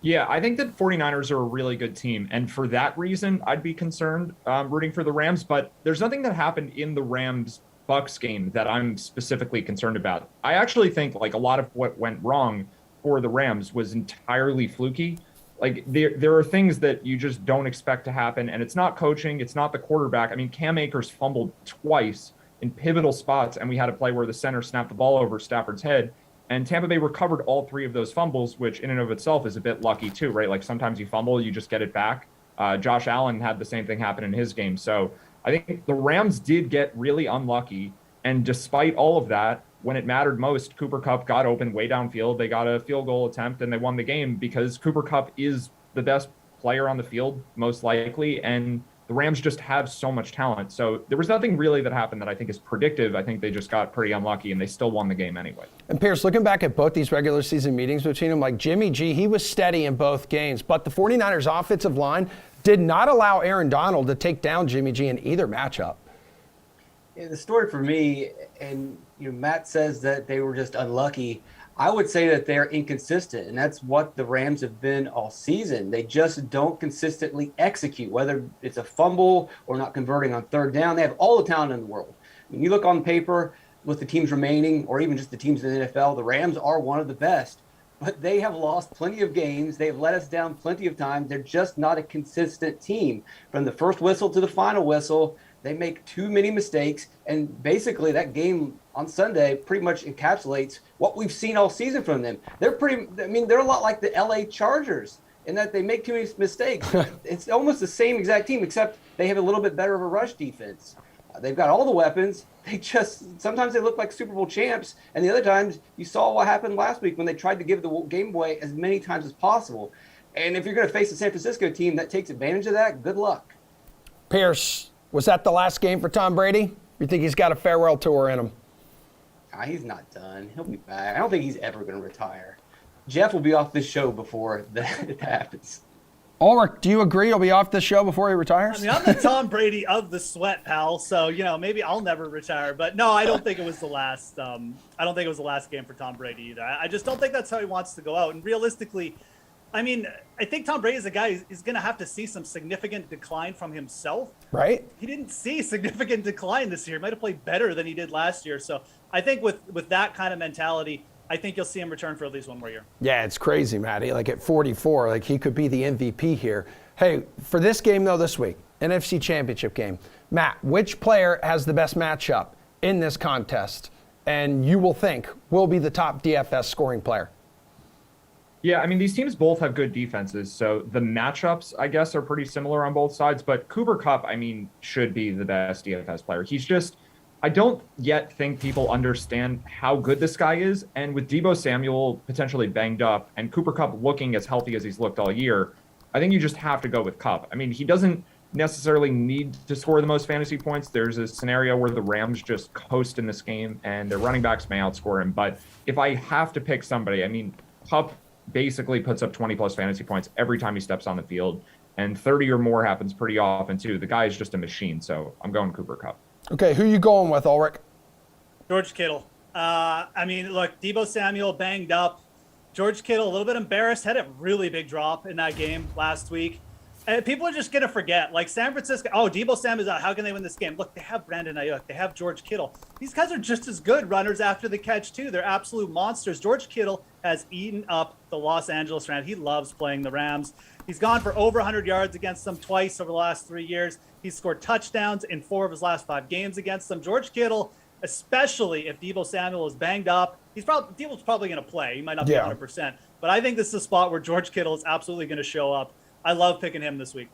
Yeah, I think that 49ers are a really good team. And for that reason, I'd be concerned rooting for the Rams. But there's nothing that happened in the Rams-Bucks game that I'm specifically concerned about. I actually think like a lot of what went wrong for the Rams was entirely fluky. Like there are things that you just don't expect to happen, and it's not coaching, it's not the quarterback. I mean, Cam Akers fumbled twice in pivotal spots, and we had a play where the center snapped the ball over Stafford's head, and Tampa Bay recovered all 3 of those fumbles, which in and of itself is a bit lucky too, right? Like sometimes you fumble, you just get it back. Josh Allen had the same thing happen in his game. So I think the Rams did get really unlucky, and despite all of that, when it mattered most, Cooper Kupp got open way downfield. They got a field goal attempt and they won the game because Cooper Kupp is the best player on the field, most likely. And the Rams just have so much talent. So there was nothing really that happened that I think is predictive. I think they just got pretty unlucky and they still won the game anyway. And Pierce, looking back at both these regular season meetings between them, like Jimmy G, he was steady in both games. But the 49ers offensive line did not allow Aaron Donald to take down Jimmy G in either matchup. Yeah, the story for me, and Matt says that they were just unlucky. I would say that they're inconsistent, and that's what the Rams have been all season. They just don't consistently execute, whether it's a fumble or not converting on third down. They have all the talent in the world. When you look on paper with the teams remaining, or even just the teams in the NFL, the Rams are one of the best. But they have lost plenty of games. They've let us down plenty of times. They're just not a consistent team. From the first whistle to the final whistle, they make too many mistakes, and basically that game on Sunday pretty much encapsulates what we've seen all season from them. They're a lot like the LA Chargers in that they make too many mistakes. It's almost the same exact team, except they have a little bit better of a rush defense. They've got all the weapons. Sometimes they look like Super Bowl champs, and the other times you saw what happened last week when they tried to give the game away as many times as possible. And if you're going to face a San Francisco team that takes advantage of that, good luck. Pierce, was that the last game for Tom Brady? You think he's got a farewell tour in him? He's not done. He'll be back. I don't think he's ever going to retire. Jeff will be off this show before that happens. Ulrich, do you agree he'll be off this show before he retires? I mean, I'm the Tom Brady of the sweat, pal. So, maybe I'll never retire. But no, I don't think it was the last. I don't think it was the last game for Tom Brady either. I just don't think that's how he wants to go out. And realistically, I mean, I think Tom Brady is a guy who's going to have to see some significant decline from himself. Right. He didn't see significant decline this year. He might have played better than he did last year. So I think with that kind of mentality, I think you'll see him return for at least one more year. Yeah, it's crazy, Matty. Like at 44, like he could be the MVP here. Hey, for this game though this week, NFC Championship game, Matt, which player has the best matchup in this contest and you will think will be the top DFS scoring player? Yeah, I mean, these teams both have good defenses, so the matchups, I guess, are pretty similar on both sides. But Cooper Kupp, I mean, should be the best DFS player. He's just, I don't yet think people understand how good this guy is. And with Deebo Samuel potentially banged up and Cooper Kupp looking as healthy as he's looked all year, I think you just have to go with Kupp. I mean, he doesn't necessarily need to score the most fantasy points. There's a scenario where the Rams just coast in this game and their running backs may outscore him. But if I have to pick somebody, I mean, Kupp basically puts up 20 plus fantasy points every time he steps on the field, and 30 or more happens pretty often too. The guy is just a machine, so I'm going Cooper Kupp. Okay, who you going with, Ulrich? George Kittle. I mean, look, Deebo Samuel banged up. George Kittle, a little bit embarrassed, had a really big drop in that game last week. And people are just going to forget. Like San Francisco, Deebo Samuel's out. How can they win this game? Look, they have Brandon Ayuk. They have George Kittle. These guys are just as good runners after the catch, too. They're absolute monsters. George Kittle has eaten up the Los Angeles Rams. He loves playing the Rams. He's gone for over 100 yards against them twice over the last 3 years. He's scored touchdowns in 4 of his last 5 games against them. George Kittle, especially if Deebo Samuel is banged up, Deebo's probably going to play. He might not be 100%. But I think this is a spot where George Kittle is absolutely going to show up. I love picking him this week.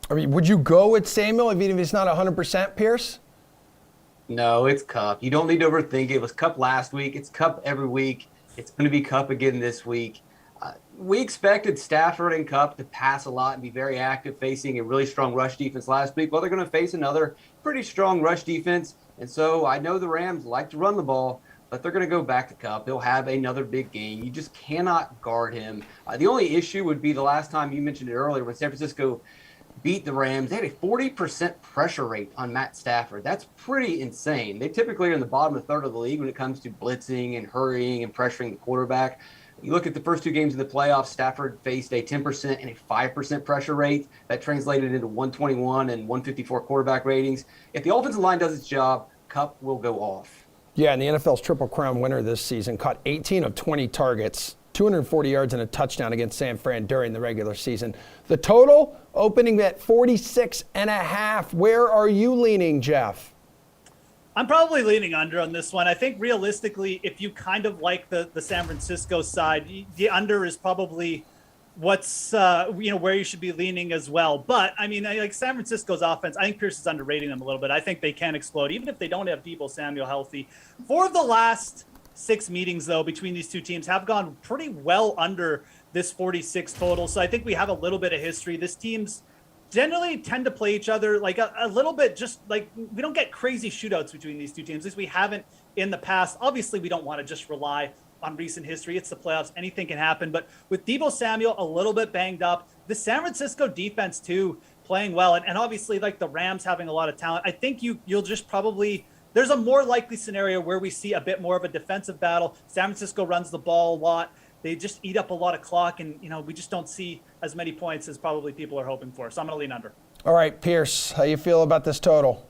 I mean, would you go with Samuel even if he's not 100%, Pierce? No, it's Kupp. You don't need to overthink it. It was Kupp last week. It's Kupp every week. It's going to be Kupp again this week. We expected Stafford and Kupp to pass a lot and be very active facing a really strong rush defense last week. Well, they're going to face another pretty strong rush defense. And so I know the Rams like to run the ball, but they're going to go back to Kupp. He'll have another big game. You just cannot guard him. The only issue would be the last time you mentioned it earlier when San Francisco beat the Rams. They had a 40% pressure rate on Matt Stafford. That's pretty insane. They typically are in the bottom of the third of the league when it comes to blitzing and hurrying and pressuring the quarterback. You look at the first 2 games of the playoffs, Stafford faced a 10% and a 5% pressure rate. That translated into 121 and 154 quarterback ratings. If the offensive line does its job, Kupp will go off. Yeah, and the NFL's Triple Crown winner this season caught 18 of 20 targets, 240 yards and a touchdown against San Fran during the regular season. The total opening at 46.5. Where are you leaning, Jeff? I'm probably leaning under on this one. I think realistically, if you kind of like the San Francisco side, the under is probably what's where you should be leaning as well. But I mean, like San Francisco's offense, I think Pierce is underrating them a little bit. I think they can explode, even if they don't have Deebo Samuel healthy. For the last 6 meetings, though, between these 2 teams have gone pretty well under this 46 total. So I think we have a little bit of history. This team's generally tend to play each other like a little bit, just like we don't get crazy shootouts between these 2 teams. At least we haven't in the past. Obviously, we don't want to just rely on recent history. It's the playoffs. Anything can happen. But with Deebo Samuel a little bit banged up, the San Francisco defense, too, playing well. And obviously, like the Rams having a lot of talent, I think you'll just probably – there's a more likely scenario where we see a bit more of a defensive battle. San Francisco runs the ball a lot. They just eat up a lot of clock, and we just don't see as many points as probably people are hoping for. So I'm going to lean under. All right, Pierce, how you feel about this total?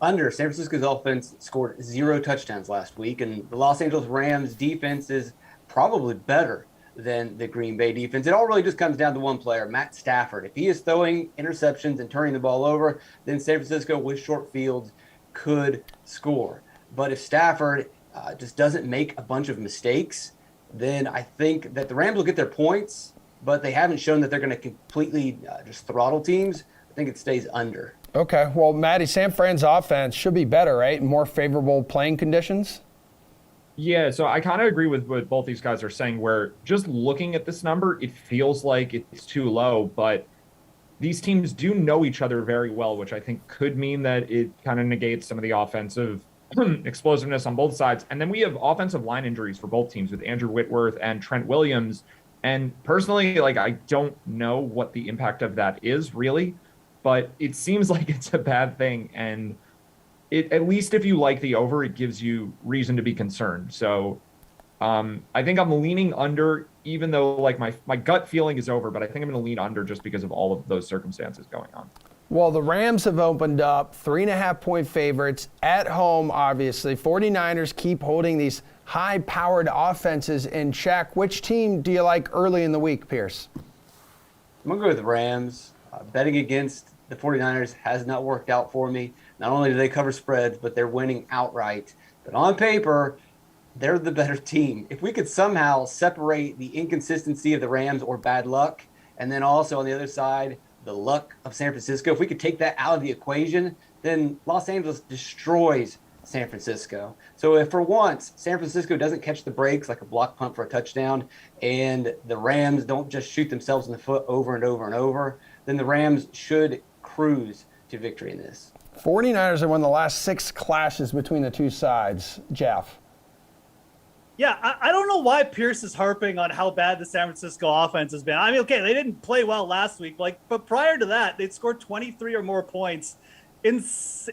Under. San Francisco's offense scored 0 touchdowns last week, and the Los Angeles Rams defense is probably better than the Green Bay defense. It all really just comes down to one player, Matt Stafford. If he is throwing interceptions and turning the ball over, then San Francisco with short fields could score. But if Stafford just doesn't make a bunch of mistakes, then I think that the Rams will get their points, but they haven't shown that they're going to completely just throttle teams. I think it stays under. Okay, well, Maddie, San Fran's offense should be better, right? More favorable playing conditions? Yeah, so I kind of agree with what both these guys are saying, where just looking at this number, it feels like it's too low, but these teams do know each other very well, which I think could mean that it kind of negates some of the offensive explosiveness on both sides. And then we have offensive line injuries for both teams with Andrew Whitworth and Trent Williams. And personally, like, I don't know what the impact of that is really, but it seems like it's a bad thing. And at least if you like the over, it gives you reason to be concerned. So I think I'm leaning under, even though like my gut feeling is over, but I think I'm going to lean under just because of all of those circumstances going on. Well, the Rams have opened up 3.5-point favorites at home, obviously. 49ers keep holding these high-powered offenses in check. Which team do you like early in the week, Pierce? I'm going to go with the Rams. Betting against the 49ers has not worked out for me. Not only do they cover spreads, but they're winning outright. But on paper, they're the better team. If we could somehow separate the inconsistency of the Rams or bad luck, and then also on the other side, the luck of San Francisco, if we could take that out of the equation, then Los Angeles destroys San Francisco. So if for once San Francisco doesn't catch the breaks like a block punt for a touchdown, and the Rams don't just shoot themselves in the foot over and over and over, then the Rams should cruise to victory in this. 49ers have won the last 6 clashes between the two sides. Jeff? Yeah, I don't know why Pierce is harping on how bad the San Francisco offense has been. I mean, okay, they didn't play well last week, but prior to that, they'd scored 23 or more points in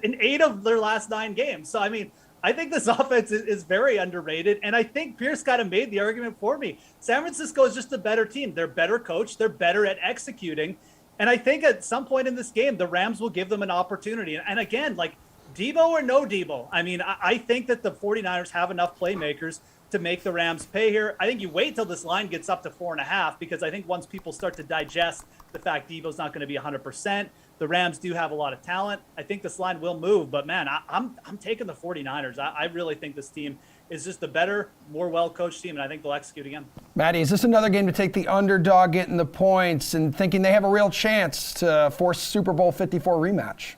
8 of their last 9 games. So, I mean, I think this offense is very underrated, and I think Pierce kind of made the argument for me. San Francisco is just a better team. They're better coached. They're better at executing. And I think at some point in this game, the Rams will give them an opportunity. And again, like Debo or no Debo, I mean, I think that the 49ers have enough playmakers to make the Rams pay here. I think you wait till this line gets up to 4.5, because I think once people start to digest the fact Debo's not going to be 100%, the Rams do have a lot of talent. I think this line will move, but man, I'm taking the 49ers. I really think this team is just a better, more well-coached team, and I think they'll execute again. Maddie, is this another game to take the underdog, getting the points, and thinking they have a real chance to force Super Bowl 54 rematch?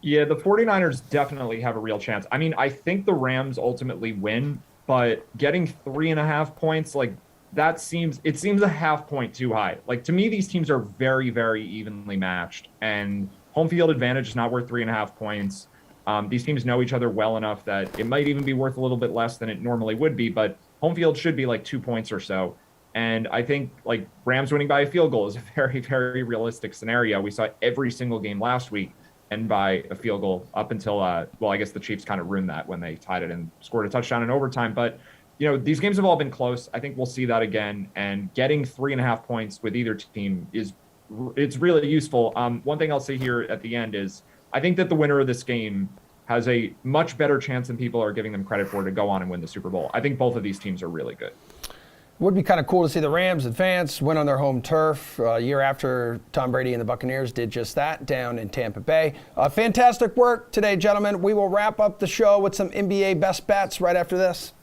Yeah, the 49ers definitely have a real chance. I mean, I think the Rams ultimately win, but getting 3.5 points, like it seems a half point too high. Like, to me, these teams are very, very evenly matched, and home field advantage is not worth 3.5 points. These teams know each other well enough that it might even be worth a little bit less than it normally would be, but home field should be like 2 points or so. And I think like Rams winning by a field goal is a very, very realistic scenario. We saw every single game last week end by a field goal up until, well, I guess the Chiefs kind of ruined that when they tied it and scored a touchdown in overtime. But, you know, these games have all been close. I think we'll see that again. And getting 3.5 points with either team it's really useful. One thing I'll say here at the end is I think that the winner of this game has a much better chance than people are giving them credit for to go on and win the Super Bowl. I think both of these teams are really good. It would be kind of cool to see the Rams advance, win on their home turf a year after Tom Brady and the Buccaneers did just that down in Tampa Bay. Fantastic work today, gentlemen. We will wrap up the show with some NBA best bets right after this.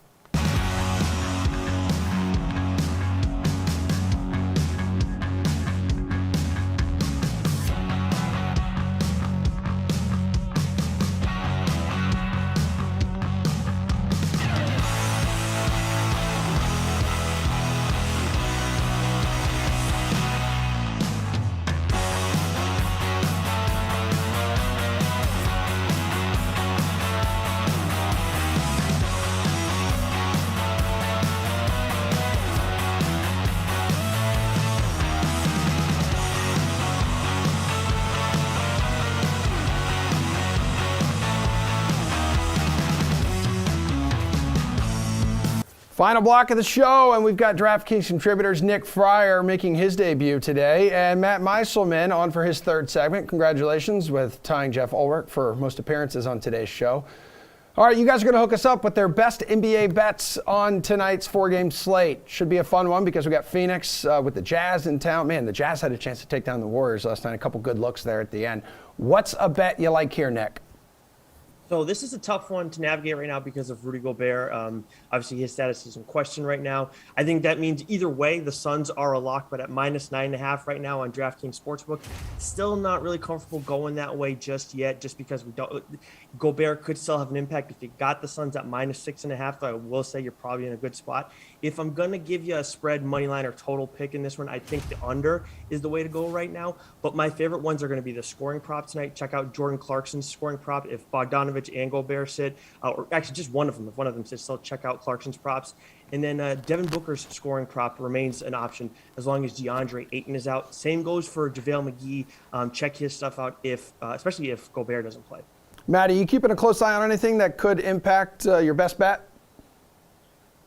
Final block of the show, and we've got DraftKings contributors Nick Fryer making his debut today, and Matt Meiselman on for his 3rd segment. Congratulations with tying Jeff Ulrich for most appearances on today's show. All right, you guys are going to hook us up with their best NBA bets on tonight's 4-game slate. Should be a fun one because we got Phoenix with the Jazz in town. Man, the Jazz had a chance to take down the Warriors last night. A couple good looks there at the end. What's a bet you like here, Nick? So this is a tough one to navigate right now because of Rudy Gobert. Obviously, his status is in question right now. I think that means either way, the Suns are a lock, but at -9.5 right now on DraftKings Sportsbook, still not really comfortable going that way just yet, just because we don't. Gobert could still have an impact. If you got the Suns at -6.5, I will say you're probably in a good spot. If I'm going to give you a spread, money line, or total pick in this one, I think the under is the way to go right now. But my favorite ones are going to be the scoring prop tonight. Check out Jordan Clarkson's scoring prop. If Bogdanovich and Gobert sit, or actually just one of them, if one of them sits, still check out Clarkson's props. And then Devin Booker's scoring prop remains an option as long as DeAndre Ayton is out. Same goes for JaVale McGee. Check his stuff out, especially if Gobert doesn't play. Matt, are you keeping a close eye on anything that could impact your best bet?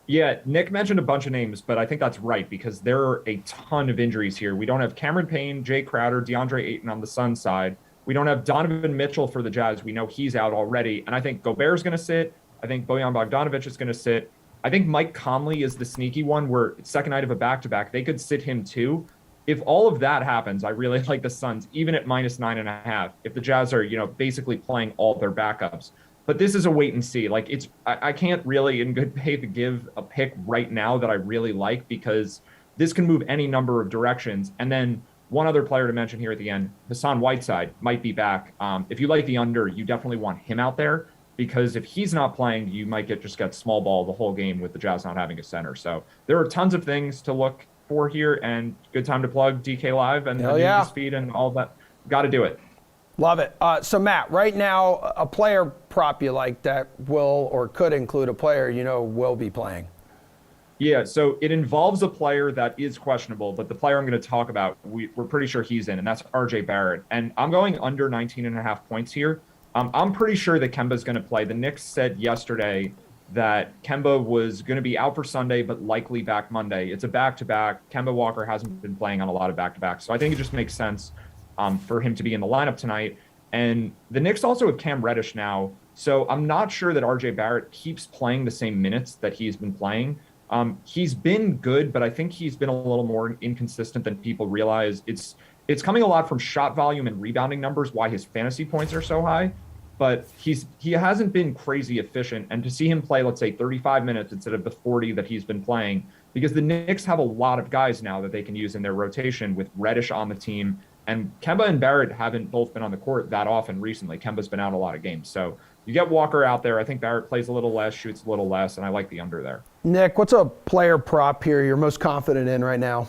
Yeah, Nick mentioned a bunch of names, but I think that's right because there are a ton of injuries here. We don't have Cameron Payne, Jay Crowder, DeAndre Ayton on the Suns side. We don't have Donovan Mitchell for the Jazz. We know he's out already. And I think Gobert's going to sit. I think Bojan Bogdanovic is going to sit. I think Mike Conley is the sneaky one where second night of a back-to-back, they could sit him too. If all of that happens, I really like the Suns, even at -9.5, if the Jazz are, basically playing all their backups. But this is a wait and see. Like I can't really in good faith give a pick right now that I really like because this can move any number of directions. And then one other player to mention here at the end, Hassan Whiteside might be back. If you like the under, you definitely want him out there because if he's not playing, you might get small ball the whole game with the Jazz not having a center. So there are tons of things to look for here and good time to plug DK Live and the news feed and all that. Got to do it. Love it. So, Matt, right now, a player prop you like that will or could include a player will be playing. Yeah, so it involves a player that is questionable, but the player I'm going to talk about, we're pretty sure he's in, and that's RJ Barrett. And I'm going under 19.5 points here. I'm pretty sure that Kemba's going to play. The Knicks said yesterday that Kemba was going to be out for Sunday, but likely back Monday. It's a back-to-back. Kemba Walker hasn't been playing on a lot of back-to-backs, so I think it just makes sense for him to be in the lineup tonight. And the Knicks also have Cam Reddish now, so I'm not sure that RJ Barrett keeps playing the same minutes that he's been playing. He's been good, but I think he's been a little more inconsistent than people realize. It's coming a lot from shot volume and rebounding numbers, why his fantasy points are so high, but he hasn't been crazy efficient. And to see him play, let's say 35 minutes instead of the 40 that he's been playing, because the Knicks have a lot of guys now that they can use in their rotation with Reddish on the team. And Kemba and Barrett haven't both been on the court that often recently. Kemba's been out a lot of games. So you get Walker out there. I think Barrett plays a little less, shoots a little less, and I like the under there. Nick, what's a player prop here you're most confident in right now?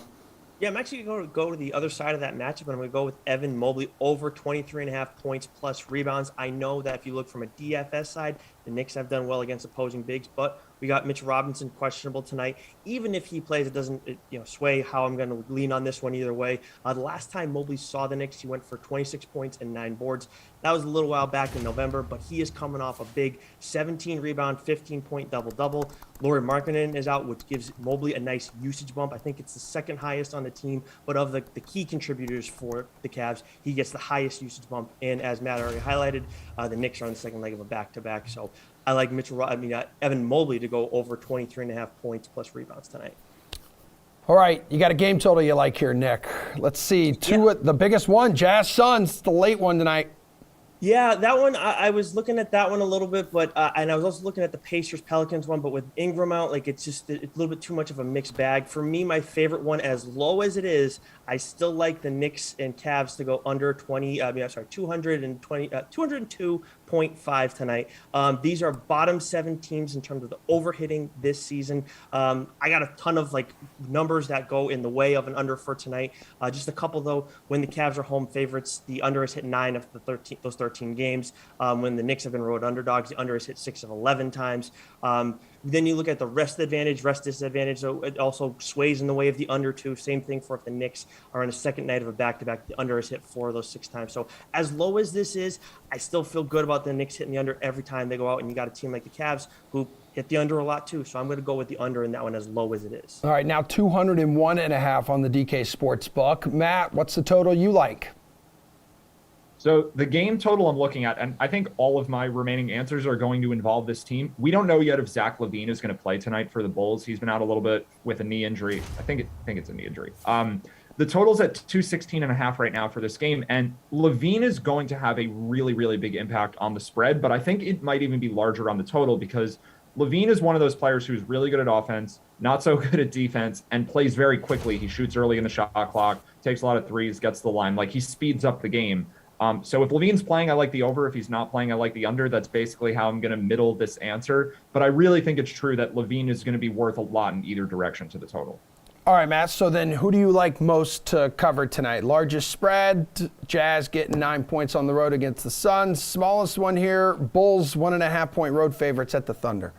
Yeah, I'm actually going to go to the other side of that matchup, and I'm going to go with Evan Mobley over 23.5 points plus rebounds. I know that if you look from a DFS side, the Knicks have done well against opposing bigs, but we got Mitch Robinson questionable tonight. Even if he plays, it doesn't sway how I'm going to lean on this one either way. The last time Mobley saw the Knicks, he went for 26 points and 9 boards. That was a little while back in November, but he is coming off a big 17 rebound, 15-point double-double. Lauri Markkanen is out, which gives Mobley a nice usage bump. I think it's the second highest on the team, but of the key contributors for the Cavs, he gets the highest usage bump. And as Matt already highlighted, the Knicks are on the second leg of a back-to-back. So I like Evan Mobley to go over 23.5 points plus rebounds tonight. All right, you got a game total you like here, Nick. Let's see. The biggest one, Jazz Suns, the late one tonight. Yeah, that one, I was looking at that one a little bit, but and I was also looking at the Pacers-Pelicans one, but with Ingram out, it's a little bit too much of a mixed bag. For me, my favorite one, as low as it is, I still like the Knicks and Cavs to go under 202.5 tonight. These are bottom 7 teams in terms of the overhitting this season. I got a ton of numbers that go in the way of an under for tonight. Just a couple though. When the Cavs are home favorites, the under has hit 9 of the 13 games. When the Knicks have been road underdogs, the under has hit 6 of 11 times. Then you look at the rest advantage, rest disadvantage. So it also sways in the way of the under too. Same thing for if the Knicks are on a second night of a back-to-back, the under is hit 4 of those 6 times. So as low as this is, I still feel good about the Knicks hitting the under every time they go out. And you got a team like the Cavs who hit the under a lot too. So I'm going to go with the under in that one as low as it is. All right, now 201.5 on the DK Sportsbook. Matt, what's the total you like? So the game total I'm looking at, and I think all of my remaining answers are going to involve this team. We don't know yet if Zach LaVine is going to play tonight for the Bulls. He's been out a little bit with a knee injury. I think it's a knee injury. The total's at 216.5 right now for this game, and LaVine is going to have a really, really big impact on the spread, but I think it might even be larger on the total because LaVine is one of those players who's really good at offense, not so good at defense, and plays very quickly. He shoots early in the shot clock, takes a lot of threes, gets to the line. Like, he speeds up the game. So if LaVine's playing, I like the over. If he's not playing, I like the under. That's basically how I'm going to middle this answer. But I really think it's true that LaVine is going to be worth a lot in either direction to the total. All right, Matt, so then who do you like most to cover tonight? Largest spread, Jazz getting 9 points on the road against the Suns. Smallest one here, Bulls 1.5-point road favorites at the Thunder.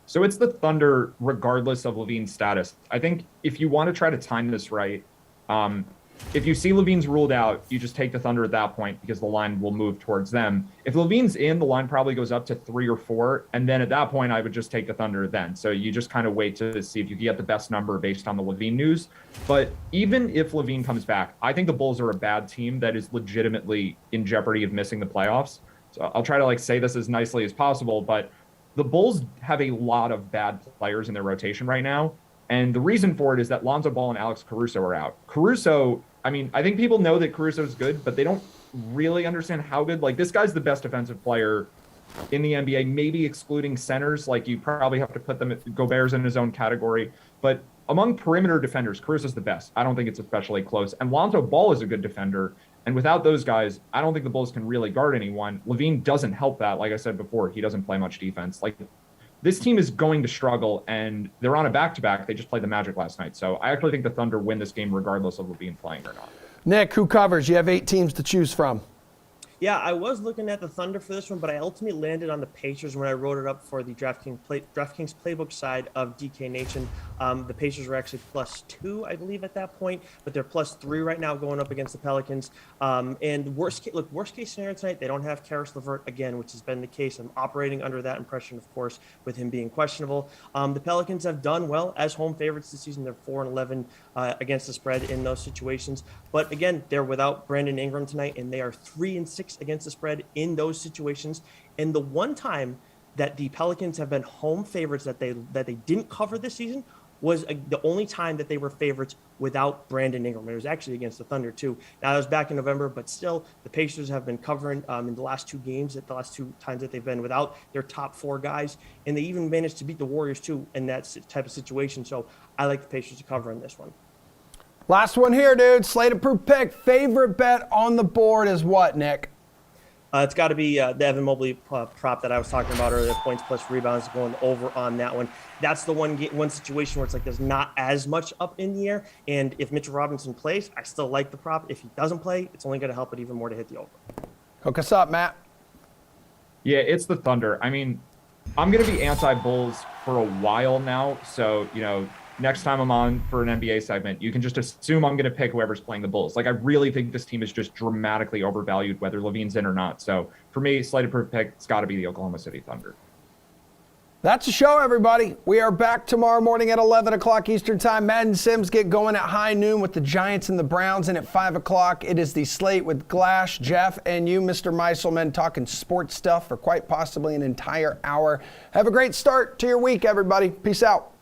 So it's the Thunder regardless of LaVine's status. I think if you want to try to time this right, if you see LaVine's ruled out, you just take the Thunder at that point because the line will move towards them. If LaVine's in, the line probably goes up to 3 or 4, and then at that point, I would just take the Thunder then. So you just kind of wait to see if you can get the best number based on the LaVine news. But even if LaVine comes back, I think the Bulls are a bad team that is legitimately in jeopardy of missing the playoffs. So I'll try to say this as nicely as possible, but the Bulls have a lot of bad players in their rotation right now. And the reason for it is that Lonzo Ball and Alex Caruso are out. Caruso, I mean, I think people know that Caruso is good, but they don't really understand how good. Like, this guy's the best defensive player in the NBA, maybe excluding centers. Like, you probably have to put them at Gobert's in his own category. But among perimeter defenders, Caruso's the best. I don't think it's especially close. And Lonzo Ball is a good defender. And without those guys, I don't think the Bulls can really guard anyone. LaVine doesn't help that. Like I said before, he doesn't play much defense. Like, this team is going to struggle, and they're on a back-to-back. They just played the Magic last night. So I actually think the Thunder win this game regardless of LaVine playing or not. Nick, who covers? You have 8 teams to choose from. Yeah, I was looking at the Thunder for this one, but I ultimately landed on the Pacers when I wrote it up for the DraftKings playbook side of DK Nation. The Pacers were actually +2, I believe, at that point, but they're +3 right now going up against the Pelicans. And worst case scenario tonight, they don't have Karis LeVert again, which has been the case. I'm operating under that impression, of course, with him being questionable. The Pelicans have done well as home favorites this season. They're 4-11 against the spread in those situations. But again, they're without Brandon Ingram tonight, and they are 3-6 against the spread in those situations. And the one time that the Pelicans have been home favorites that they didn't cover this season was the only time that they were favorites without Brandon Ingram. It was actually against the Thunder too. Now, that was back in November, but still the Pacers have been covering in the last 2 games, the last 2 times that they've been without their top 4 guys. And they even managed to beat the Warriors too in that type of situation. So I like the Pacers to cover in this one. Last one here, dude. Slate approved pick. Favorite bet on the board is what, Nick? It's got to be the Evan Mobley prop that I was talking about earlier, points plus rebounds, going over on that one. That's the one situation where it's like there's not as much up in the air. And if Mitchell Robinson plays, I still like the prop. If he doesn't play, it's only going to help it even more to hit the over. Hook us up, Matt. Yeah, it's the Thunder. I mean, I'm going to be anti-Bulls for a while now. So, next time I'm on for an NBA segment, you can just assume I'm going to pick whoever's playing the Bulls. Like, I really think this team is just dramatically overvalued, whether LaVine's in or not. So for me, slate approved pick, it's got to be the Oklahoma City Thunder. That's the show, everybody. We are back tomorrow morning at 11 o'clock Eastern time. Matt and Sims get going at high noon with the Giants and the Browns. And at 5 o'clock, it is the slate with Glash, Jeff, and you, Mr. Meiselman, talking sports stuff for quite possibly an entire hour. Have a great start to your week, everybody. Peace out.